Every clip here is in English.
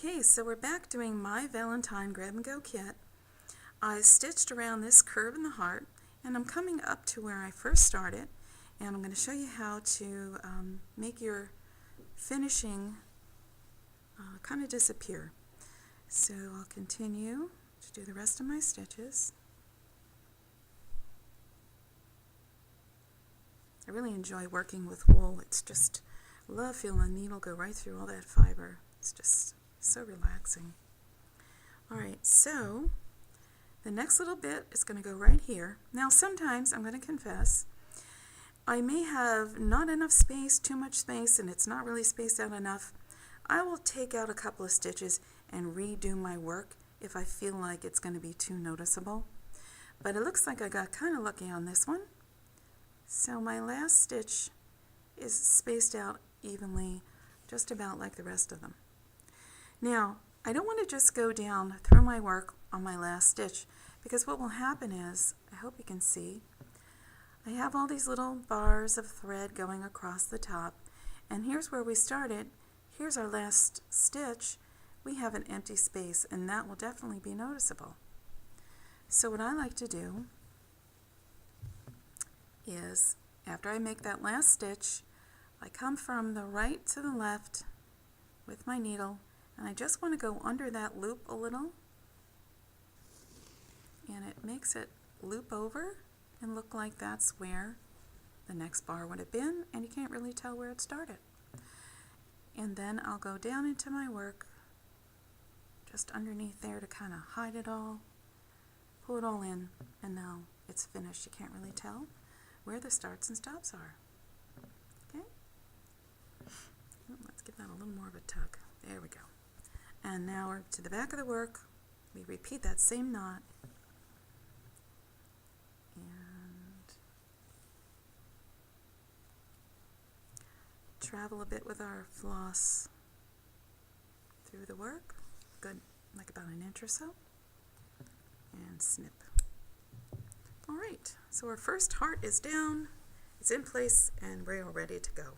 Okay, so we're back doing my Valentine Grab and Go kit. I stitched around this curve in the heart, and I'm coming up to where I first started, and I'm going to show you how to make your finishing kind of disappear. So I'll continue to do the rest of my stitches. I really enjoy working with wool. It's just, I love feeling the needle go right through all that fiber. It's just so relaxing. Alright, so the next little bit is going to go right here. Now sometimes, I'm going to confess, I may have not enough space, too much space, and it's not really spaced out enough. I will take out a couple of stitches and redo my work if I feel like it's going to be too noticeable. But it looks like I got kind of lucky on this one. So my last stitch is spaced out evenly, just about like the rest of them. Now, I don't want to just go down through my work on my last stitch, because what will happen is, I hope you can see, I have all these little bars of thread going across the top, and here's where we started. Here's our last stitch. We have an empty space, and that will definitely be noticeable. So what I like to do is, after I make that last stitch, I come from the right to the left with my needle, and I just want to go under that loop a little, and it makes it loop over and look like that's where the next bar would have been, and you can't really tell where it started. And then I'll go down into my work just underneath there to kind of hide it all, pull it all in, and now it's finished. You can't really tell where the starts and stops are. Okay? Let's give that a little more of a tug. There we go. And now we're to the back of the work. We repeat that same knot. And travel a bit with our floss through the work. Good, like about an inch or so. And snip. Alright, so our first heart is down, it's in place, and we're all ready to go.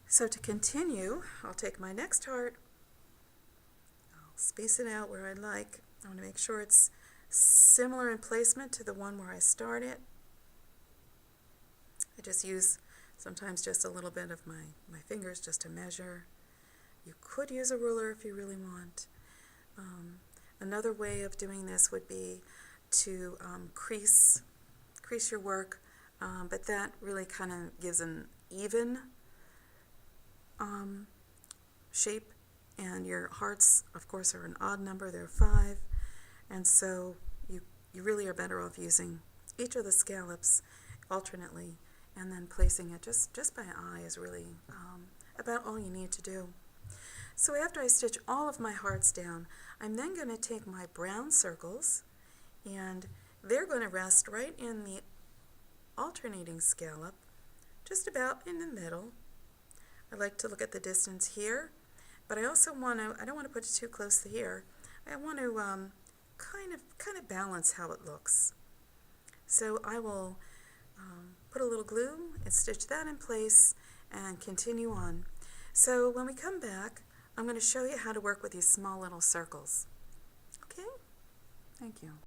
So to continue, I'll take my next heart, I'll space it out where I like. I want to make sure it's similar in placement to the one where I started. I just use sometimes just a little bit of my fingers just to measure. You could use a ruler if you really want. Another way of doing this would be to crease your work, but that really kind of gives an even shape, and your hearts, of course, are an odd number. They're 5, and so you really are better off using each of the scallops alternately, and then placing it just by eye is really about all you need to do. So after I stitch all of my hearts down, I'm then going to take my brown circles, and they're going to rest right in the alternating scallop, just about in the middle. I like to look at the distance here, but I also want to, I don't want to put it too close to here. I want to kind of balance how it looks. So I will put a little glue and stitch that in place and continue on. So when we come back, I'm going to show you how to work with these small little circles. Okay? Thank you.